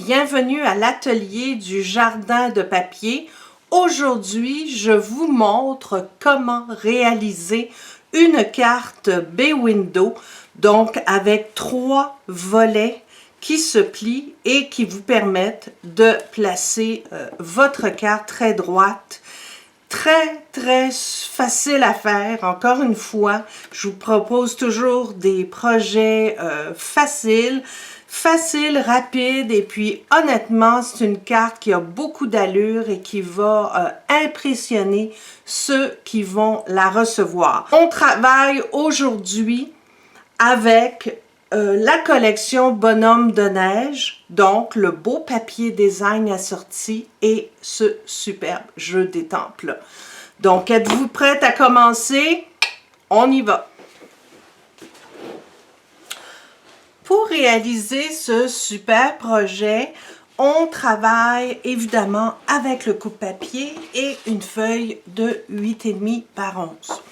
bienvenue à l'atelier du jardin de papier. Aujourd'hui, je vous montre comment réaliser une carte B-Window, donc avec 3 volets qui se plient et qui vous permettent de placer votre carte très droite. Très facile à faire. Encore une fois, je vous propose toujours des projets faciles, rapides, et puis honnêtement, c'est une carte qui a beaucoup d'allure et qui va impressionner ceux qui vont la recevoir. On travaille aujourd'hui avec la collection Bonhomme de neige, donc le beau papier design assorti et ce superbe jeu d'étampes-là. Donc, êtes-vous prête à commencer? On y va! Pour réaliser ce super projet, on travaille évidemment avec le coupe-papier et une feuille de 8,5 par 11.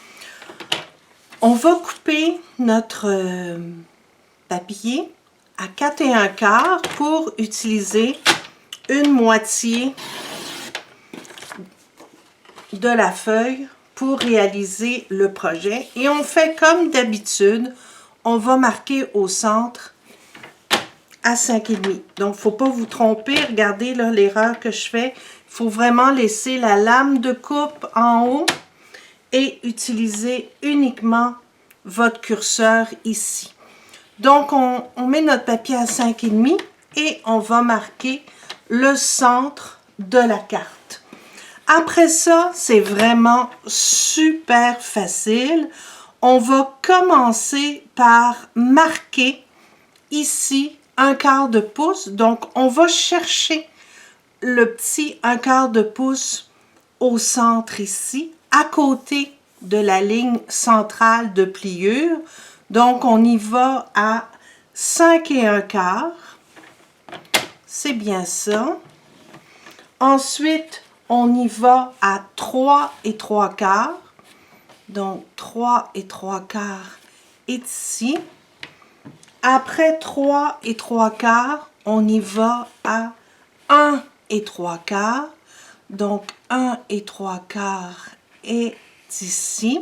On va couper notre papier à 4 1/4 pour utiliser une moitié de la feuille pour réaliser le projet. Et on fait comme d'habitude, on va marquer au centre à 5,5. Donc, il ne faut pas vous tromper. Regardez là l'erreur que je fais. Il faut vraiment laisser la lame de coupe en haut et utiliser uniquement votre curseur ici. Donc, on met notre papier à 5,5 et on va marquer le centre de la carte. Après ça, c'est vraiment super facile. On va commencer par marquer ici 1/4 de pouce. Donc, on va chercher le petit 1/4 de pouce au centre ici, à côté de la ligne centrale de pliure. Donc, on y va à 5 1/4. C'est bien ça. Ensuite, on y va à 3 3/4. Donc, 3 3/4 est ici. Après 3 3/4, on y va à 1 3/4. Donc, 1 3/4 est ici.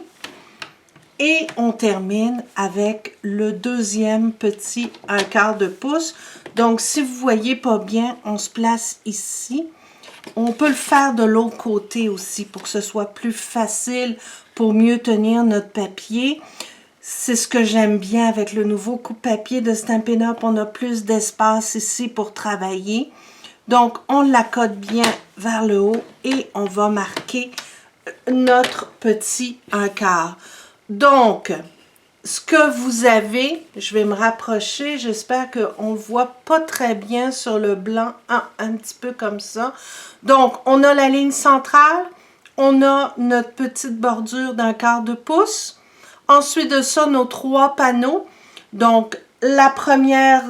Et on termine avec le deuxième petit 1/4 de pouce. Donc, si vous ne voyez pas bien, on se place ici. On peut le faire de l'autre côté aussi pour que ce soit plus facile, pour mieux tenir notre papier. C'est ce que j'aime bien avec le nouveau coupe-papier de Stampin' Up. On a plus d'espace ici pour travailler. Donc, on l'accote bien vers le haut et on va marquer notre petit 1/4. Donc, ce que vous avez, je vais me rapprocher, j'espère qu'on ne le voit pas très bien sur le blanc, un petit peu comme ça. Donc, on a la ligne centrale, on a notre petite bordure d'1/4 de pouce. Ensuite de ça, nos 3 panneaux. Donc, la première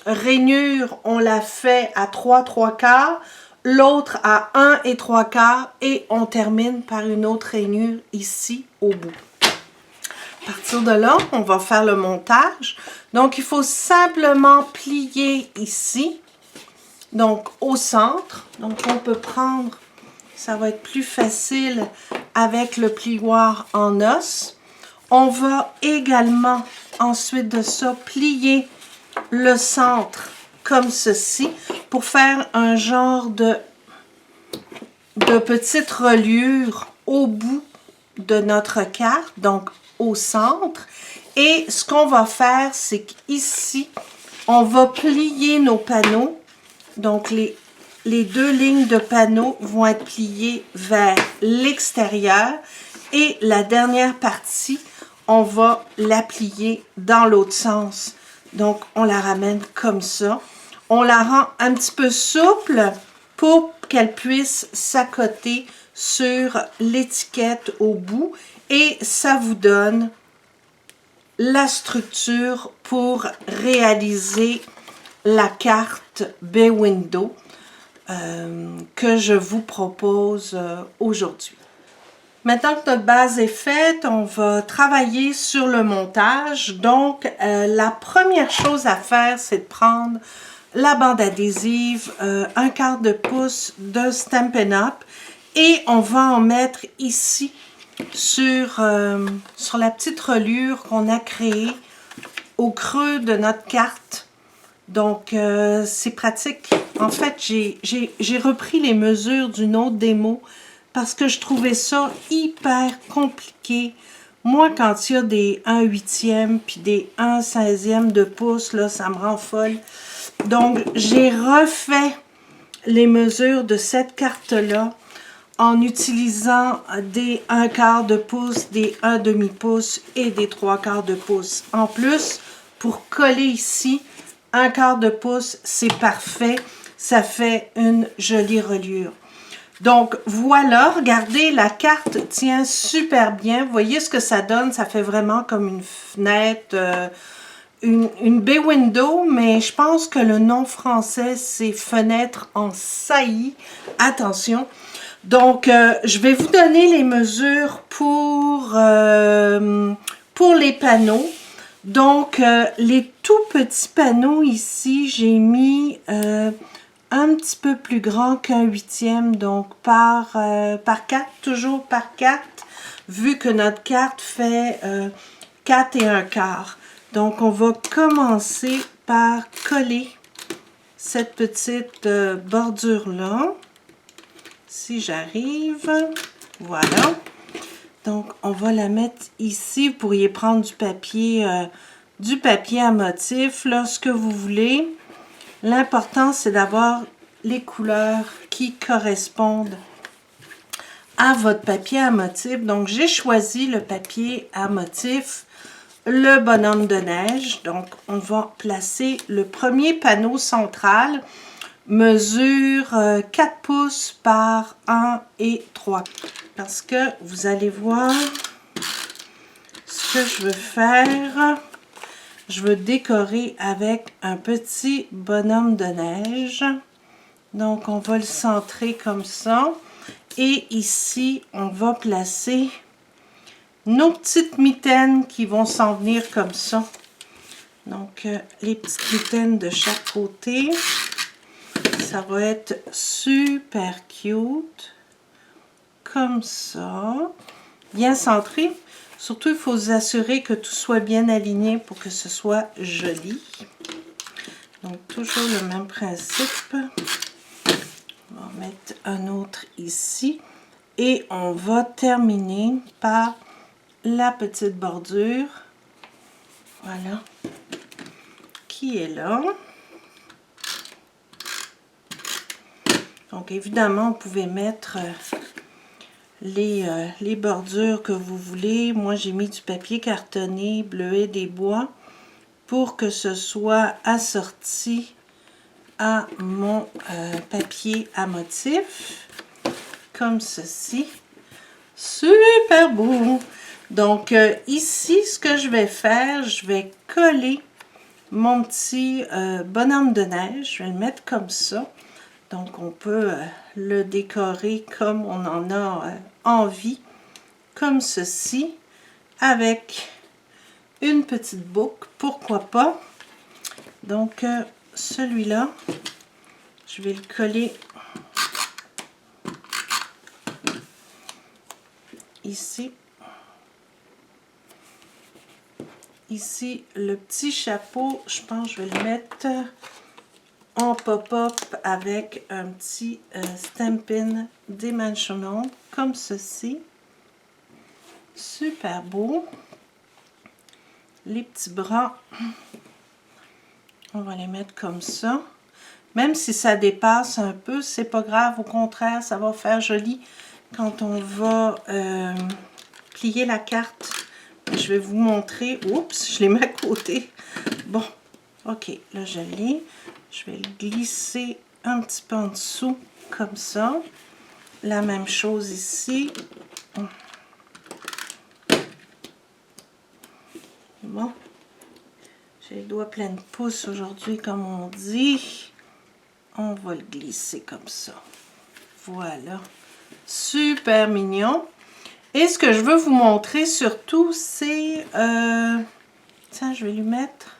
rainure, on l'a fait à 3 3/4. L'autre à 1 3/4 et on termine par une autre rainure ici au bout. À partir de là, on va faire le montage. Donc, il faut simplement plier ici, donc au centre. Donc, on peut prendre, ça va être plus facile avec le plioir en os. On va également, ensuite de ça, plier le centre comme ceci pour faire un genre de petite reliure au bout de notre carte, donc au centre. Et ce qu'on va faire, c'est qu'ici, on va plier nos panneaux. Donc, les 2 lignes de panneaux vont être pliées vers l'extérieur. Et la dernière partie, on va la plier dans l'autre sens. Donc, on la ramène comme ça. On la rend un petit peu souple pour qu'elle puisse s'accoter sur l'étiquette au bout. Et ça vous donne la structure pour réaliser la carte B-Window que je vous propose aujourd'hui. Maintenant que notre base est faite, on va travailler sur le montage. Donc, la première chose à faire, c'est de prendre la bande adhésive, un quart de pouce de Stampin' Up et on va en mettre ici sur la petite reliure qu'on a créée au creux de notre carte. Donc, c'est pratique. En fait, j'ai repris les mesures d'une autre démo parce que je trouvais ça hyper compliqué. Moi, quand il y a des 1/8e puis des 1/16e de pouce, là, ça me rend folle. Donc, j'ai refait les mesures de cette carte-là en utilisant des 1/4 de pouce, des 1/2 pouce et des 3/4 de pouce. En plus, pour coller ici, 1/4 de pouce, c'est parfait. Ça fait une jolie reliure. Donc, voilà, regardez, la carte tient super bien. Vous voyez ce que ça donne? Ça fait vraiment comme une fenêtre, une bay window, mais je pense que le nom français, c'est fenêtre en saillie. Attention. Donc, je vais vous donner les mesures pour les panneaux. Donc, les tout petits panneaux ici, j'ai mis un petit peu plus grand qu'1/8e, donc par 4, toujours par 4, vu que notre carte fait 4 et 1/4. Donc, on va commencer par coller cette petite bordure-là. Si j'arrive, voilà. Donc, on va la mettre ici. Vous pourriez prendre du papier à motif, là, ce que vous voulez. L'important, c'est d'avoir les couleurs qui correspondent à votre papier à motif. Donc, j'ai choisi le papier à motif, le bonhomme de neige. Donc, on va placer le premier panneau central, mesure 4 pouces par 1 et 3. Parce que vous allez voir ce que je veux faire. Je veux décorer avec un petit bonhomme de neige. Donc, on va le centrer comme ça. Et ici, on va placer nos petites mitaines qui vont s'en venir comme ça. Donc, les petites mitaines de chaque côté. Ça va être super cute. Comme ça. Bien centré. Surtout, il faut vous assurer que tout soit bien aligné pour que ce soit joli. Donc, toujours le même principe. On va mettre un autre ici. Et on va terminer par la petite bordure. Voilà. Qui est là. Donc, évidemment, vous pouvez mettre les bordures que vous voulez. Moi, j'ai mis du papier cartonné, bleuet des bois, pour que ce soit assorti à mon papier à motif, comme ceci. Super beau! Donc, ici, ce que je vais faire, je vais coller mon petit bonhomme de neige. Je vais le mettre comme ça. Donc, on peut le décorer comme on en a envie, comme ceci, avec une petite boucle, pourquoi pas. Donc, celui-là, je vais le coller ici. Ici, le petit chapeau, je pense que je vais le mettre en pop-up avec un petit Stampin' Dimensional, comme ceci. Super beau. Les petits bras, on va les mettre comme ça. Même si ça dépasse un peu, c'est pas grave. Au contraire, ça va faire joli quand on va plier la carte. Je vais vous montrer. Oups, je l'ai mis à côté. Bon, ok, là je l'ai. Je vais le glisser un petit peu en dessous, comme ça. La même chose ici. Bon, j'ai les doigts pleins de pouces aujourd'hui, comme on dit. On va le glisser comme ça. Voilà. Super mignon. Et ce que je veux vous montrer surtout, c'est... tiens, je vais lui mettre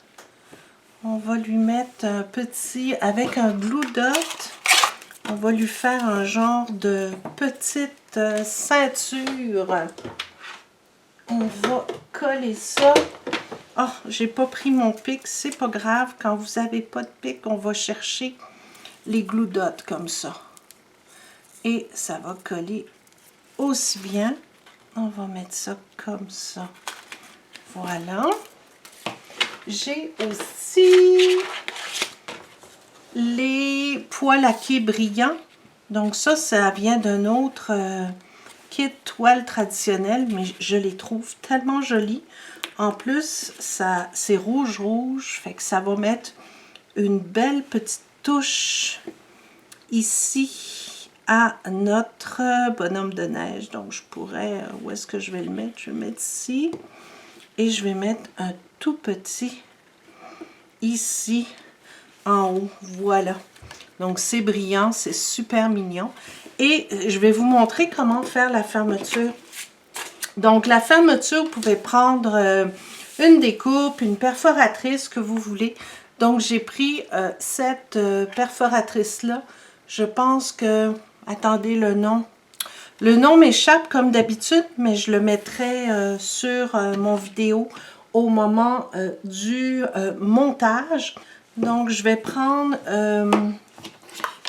On va lui mettre un petit, avec un Glue Dot, on va lui faire un genre de petite ceinture. On va coller ça. Oh, j'ai pas pris mon pic, c'est pas grave. Quand vous n'avez pas de pic, on va chercher les Glue Dots comme ça. Et ça va coller aussi bien. On va mettre ça comme ça. Voilà. J'ai aussi les poils à quai brillants. Donc ça vient d'un autre kit toile traditionnelle, mais je les trouve tellement jolis. En plus, c'est rouge, fait que ça va mettre une belle petite touche ici à notre bonhomme de neige. Donc je pourrais, où est-ce que je vais le mettre? Je vais le mettre ici. Et je vais mettre un tout petit ici en haut. Voilà. Donc c'est brillant, c'est super mignon. Et je vais vous montrer comment faire la fermeture. Donc la fermeture, vous pouvez prendre une découpe, une perforatrice que vous voulez. Donc j'ai pris cette perforatrice-là. Je pense que, attendez le nom. Le nom m'échappe comme d'habitude, mais je le mettrai sur mon vidéo au moment du montage. Donc, je vais prendre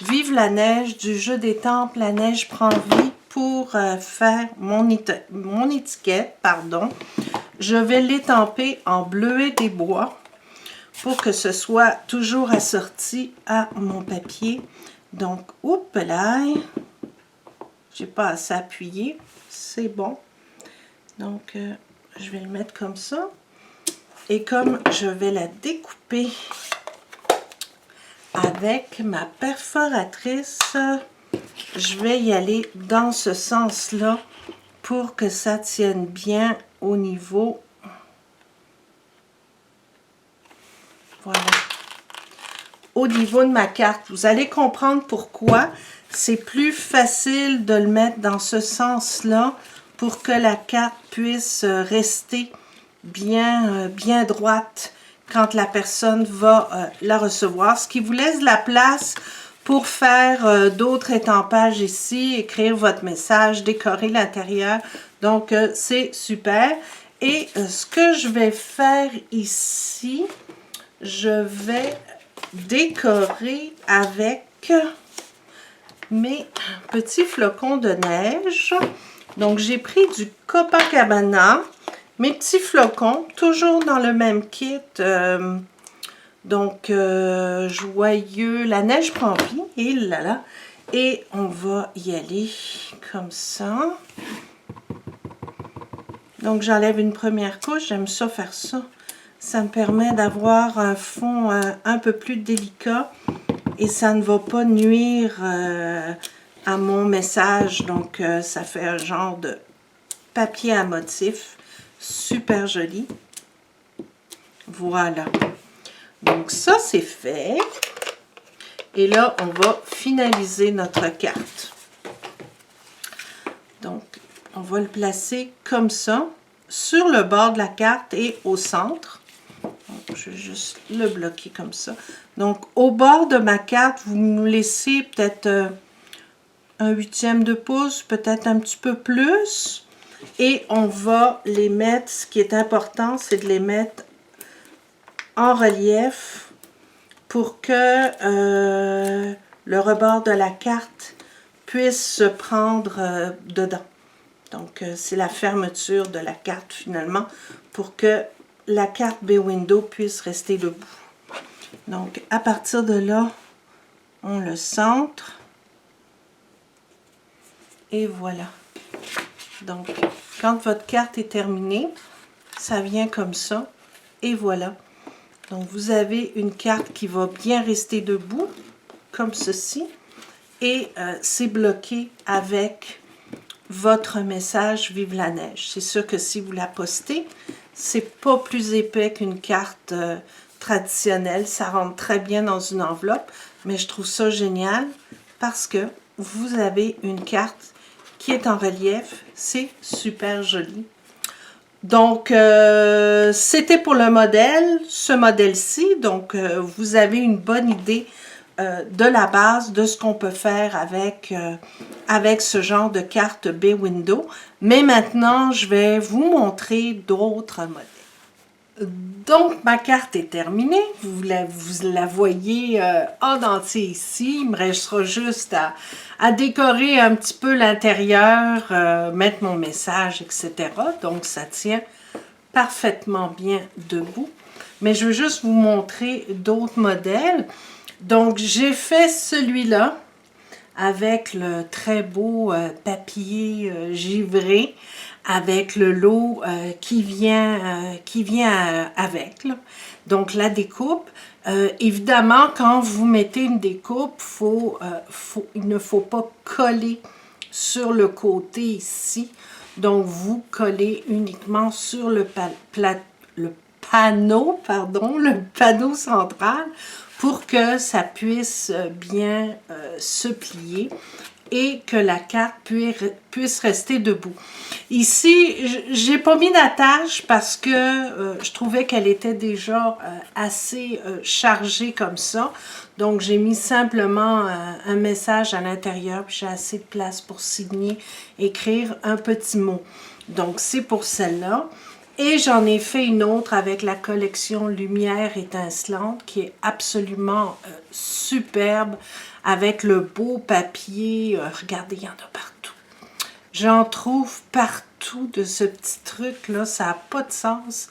Vive la neige du jeu des temples, la neige prend vie pour faire mon étiquette. Pardon. Je vais l'étamper en bleuet des bois pour que ce soit toujours assorti à mon papier. Donc, oups là. J'ai pas assez appuyé, c'est bon. Donc, je vais le mettre comme ça. Et comme je vais la découper avec ma perforatrice, je vais y aller dans ce sens-là pour que ça tienne bien au niveau. Voilà. Au niveau de ma carte. Vous allez comprendre pourquoi. C'est plus facile de le mettre dans ce sens-là pour que la carte puisse rester bien droite quand la personne va la recevoir. Ce qui vous laisse de la place pour faire d'autres étampages ici, écrire votre message, décorer l'intérieur. Donc, c'est super. Et ce que je vais faire ici, je vais décorer avec mes petits flocons de neige. Donc, j'ai pris du Copacabana, mes petits flocons, toujours dans le même kit. Joyeux, la neige prend vie, et là là. Et on va y aller comme ça. Donc, j'enlève une première couche, j'aime ça faire ça. Ça me permet d'avoir un fond un peu plus délicat. Et ça ne va pas nuire à mon message. Donc, ça fait un genre de papier à motif. Super joli. Voilà. Donc, ça, c'est fait. Et là, on va finaliser notre carte. Donc, on va le placer comme ça, sur le bord de la carte et au centre. Donc, je vais juste le bloquer comme ça. Donc, au bord de ma carte, vous me laissez peut-être un 1/8 de pouce, peut-être un petit peu plus. Et on va les mettre, ce qui est important, c'est de les mettre en relief pour que le rebord de la carte puisse se prendre dedans. Donc, c'est la fermeture de la carte finalement pour que la carte B-Window puisse rester debout. Donc, à partir de là, on le centre. Et voilà. Donc, quand votre carte est terminée, ça vient comme ça. Et voilà. Donc, vous avez une carte qui va bien rester debout, comme ceci. Et c'est bloqué avec votre message Vive la neige. C'est sûr que si vous la postez, c'est pas plus épais qu'une carte traditionnelle. Ça rentre très bien dans une enveloppe. Mais je trouve ça génial parce que vous avez une carte qui est en relief. C'est super joli. Donc, c'était pour le modèle, ce modèle-ci. Donc, vous avez une bonne idée de la base de ce qu'on peut faire avec ce genre de carte B-Window. Mais maintenant, je vais vous montrer d'autres modèles. Donc, ma carte est terminée. Vous la voyez en entier ici. Il me restera juste à décorer un petit peu l'intérieur, mettre mon message, etc. Donc, ça tient parfaitement bien debout. Mais je veux juste vous montrer d'autres modèles. Donc, j'ai fait celui-là avec le très beau papier givré, avec le lot qui vient avec. Là. Donc, la découpe. Évidemment, quand vous mettez une découpe, il ne faut pas coller sur le côté ici. Donc, vous collez uniquement sur le panneau central pour que ça puisse bien se plier et que la carte puisse rester debout. Ici, j'ai pas mis d'attache parce que je trouvais qu'elle était déjà assez chargée comme ça. Donc, j'ai mis simplement un message à l'intérieur, puis j'ai assez de place pour signer, écrire un petit mot. Donc, c'est pour celle-là. Et j'en ai fait une autre avec la collection Lumière étincelante qui est absolument superbe avec le beau papier. Regardez, il y en a partout. J'en trouve partout de ce petit truc-là. Ça n'a pas de sens.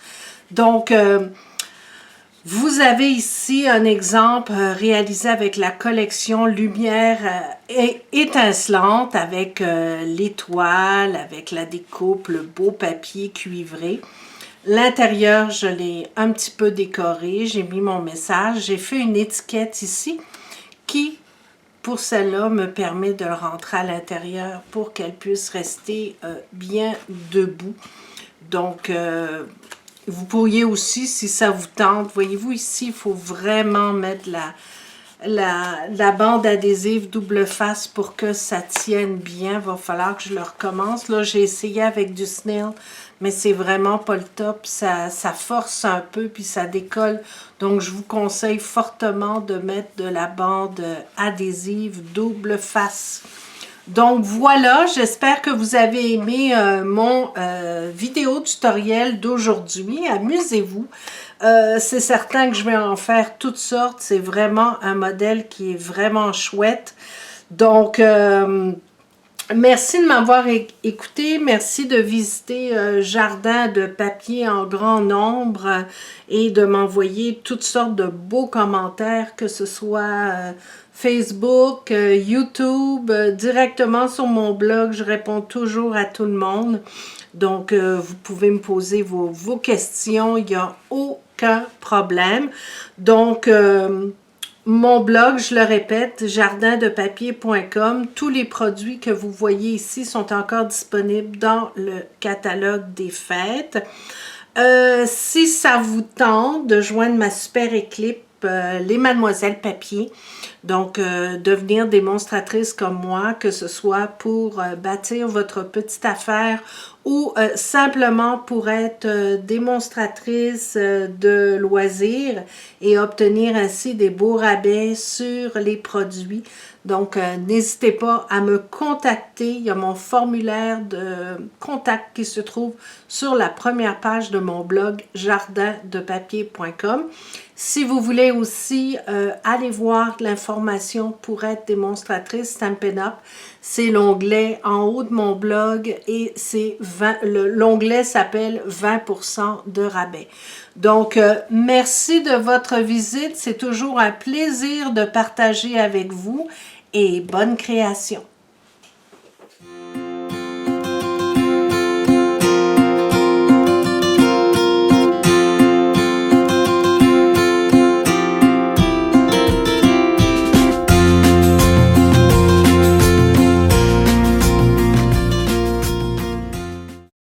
Donc, vous avez ici un exemple réalisé avec la collection Lumière étincelante avec l'étoile, avec la découpe, le beau papier cuivré. L'intérieur, je l'ai un petit peu décoré, j'ai mis mon message. J'ai fait une étiquette ici qui, pour celle-là, me permet de le rentrer à l'intérieur pour qu'elle puisse rester bien debout. Donc, vous pourriez aussi, si ça vous tente, voyez-vous ici, il faut vraiment mettre la bande adhésive double face pour que ça tienne bien. Il va falloir que je le recommence. Là, j'ai essayé avec du Snail, mais c'est vraiment pas le top. Ça force un peu, puis ça décolle. Donc, je vous conseille fortement de mettre de la bande adhésive double face. Donc voilà, j'espère que vous avez aimé mon vidéo tutoriel d'aujourd'hui. Amusez-vous. C'est certain que je vais en faire toutes sortes. C'est vraiment un modèle qui est vraiment chouette. Donc, merci de m'avoir écouté. Merci de visiter Jardin de papier en grand nombre et de m'envoyer toutes sortes de beaux commentaires, que ce soit Facebook, YouTube, directement sur mon blog. Je réponds toujours à tout le monde. Donc, vous pouvez me poser vos questions. Il n'y a aucun problème. Donc, mon blog, je le répète, jardindepapier.com. Tous les produits que vous voyez ici sont encore disponibles dans le catalogue des fêtes. Si ça vous tente de joindre ma super équipe, les Mademoiselles Papier, donc devenir démonstratrice comme moi, que ce soit pour bâtir votre petite affaire ou simplement pour être démonstratrice de loisirs et obtenir ainsi des beaux rabais sur les produits. Donc, n'hésitez pas à me contacter. Il y a mon formulaire de contact qui se trouve sur la première page de mon blog jardindepapier.com. Si vous voulez aussi aller voir l'information pour être démonstratrice Stampin' Up, c'est l'onglet en haut de mon blog et l'onglet s'appelle 20% de rabais. Donc, merci de votre visite. C'est toujours un plaisir de partager avec vous et bonne création.